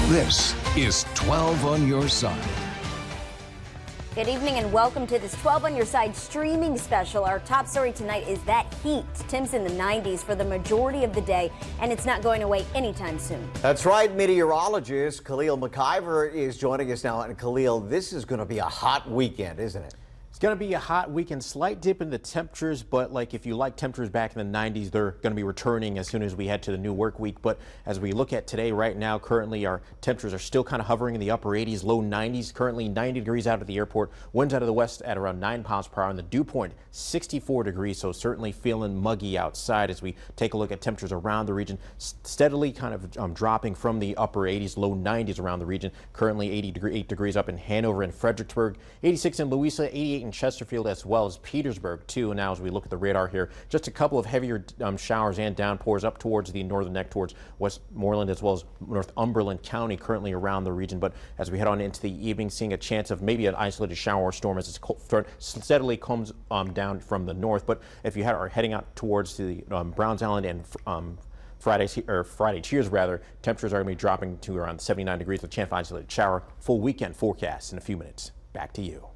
This is 12 on your side. Good evening and welcome to this 12 on your side streaming special. Our top story tonight is that heat. Temps in the 90s for the majority of the day, and it's not going away anytime soon. That's right. Meteorologist Khalil McIver is joining us now. And Khalil, this is going to be a hot weekend, isn't it? It's going to be a hot weekend, slight dip in the temperatures, but like if you like temperatures back in the 90s, they're going to be returning as soon as we head to the new work week. But as we look at today, right now, currently our temperatures are still kind of hovering in the upper 80s, low 90s, currently 90 degrees out of the airport, winds out of the west at around 9 miles per hour, and the dew point 64 degrees, so certainly feeling muggy outside as we take a look at temperatures around the region, steadily kind of dropping from the upper 80s, low 90s around the region, currently 8 degrees up in Hanover and Fredericksburg, 86 in Louisa, 88 in Chesterfield, as well as Petersburg too. And now as we look at the radar here, just a couple of heavier showers and downpours up towards the northern neck towards Westmoreland as well as Northumberland County currently around the region. But as we head on into the evening, seeing a chance of maybe an isolated shower or storm as it steadily comes down from the north. But if you are heading out towards the Browns Island and Friday Cheers rather, temperatures are going to be dropping to around 79 degrees with a chance of isolated shower. Full weekend forecast in a few minutes. Back to you.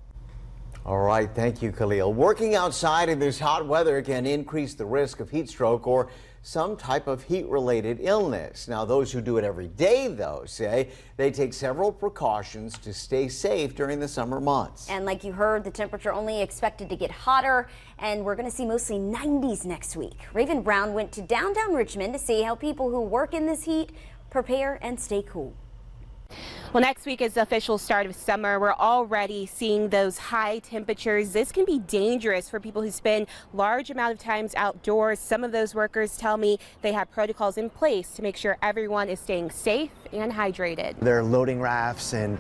All right. Thank you, Khalil. Working outside in this hot weather can increase the risk of heat stroke or some type of heat-related illness. Now, those who do it every day, though, say they take several precautions to stay safe during the summer months. And like you heard, the temperature only expected to get hotter, and we're going to see mostly 90s next week. Raven Brown went to downtown Richmond to see how people who work in this heat prepare and stay cool. Well, next week is the official start of summer. We're already seeing those high temperatures. This can be dangerous for people who spend large amount of times outdoors. Some of those workers tell me they have protocols in place to make sure everyone is staying safe and hydrated. They're loading rafts and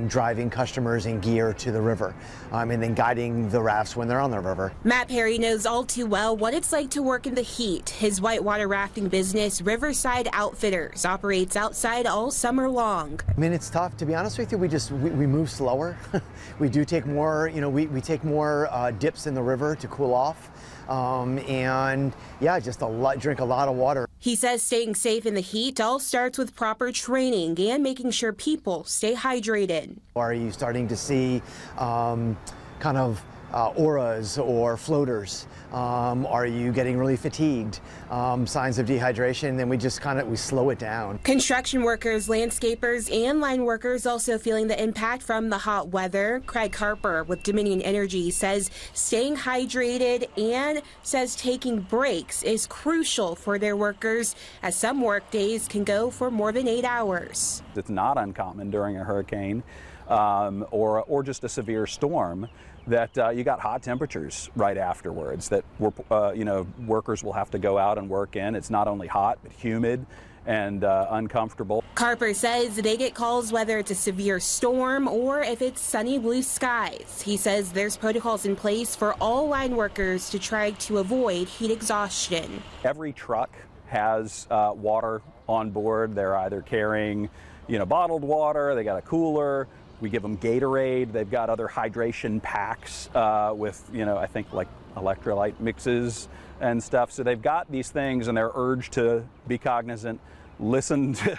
driving customers and gear to the river and then guiding the rafts when they're on the river. Matt Perry knows all too well what it's like to work in the heat. His whitewater rafting business, Riverside Outfitters, operates outside all summer long. I mean, it's tough. To be honest with you, we move slower. We do take more, we take more dips in the river to cool off. And yeah, just drink a lot of water. He says staying safe in the heat all starts with proper training and making sure people stay hydrated. Are you starting to see kind of auras or floaters? Are you getting really fatigued? Signs of dehydration? Then we slow it down. Construction workers, landscapers, and line workers also feeling the impact from the hot weather. Craig Harper with Dominion Energy says staying hydrated and says taking breaks is crucial for their workers, as some work days can go for more than 8 hours. It's not uncommon during a hurricane or just a severe storm that you got hot temperatures right afterwards that workers will have to go out and work in. It's not only hot, but humid and uncomfortable. Carper says they get calls whether it's a severe storm or if it's sunny blue skies. He says there's protocols in place for all line workers to try to avoid heat exhaustion. Every truck has water on board. They're either carrying, bottled water, they got a cooler. We give them Gatorade. They've got other hydration packs with, I think like electrolyte mixes and stuff. So they've got these things and they're urged to be cognizant, listen to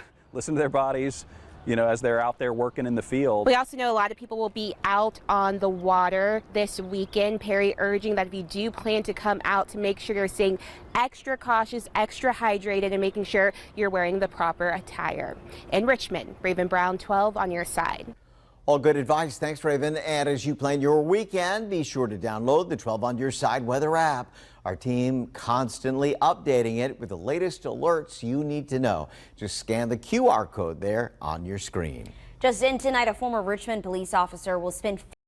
their bodies, as they're out there working in the field. We also know a lot of people will be out on the water this weekend. Perry urging that if you do plan to come out, to make sure you're staying extra cautious, extra hydrated, and making sure you're wearing the proper attire. In Richmond, Raven Brown, 12 on your side. All good advice. Thanks, Raven. And as you plan your weekend, be sure to download the 12 on your side weather app. Our team constantly updating it with the latest alerts you need to know. Just scan the QR code there on your screen. Just in tonight, a former Richmond police officer will spend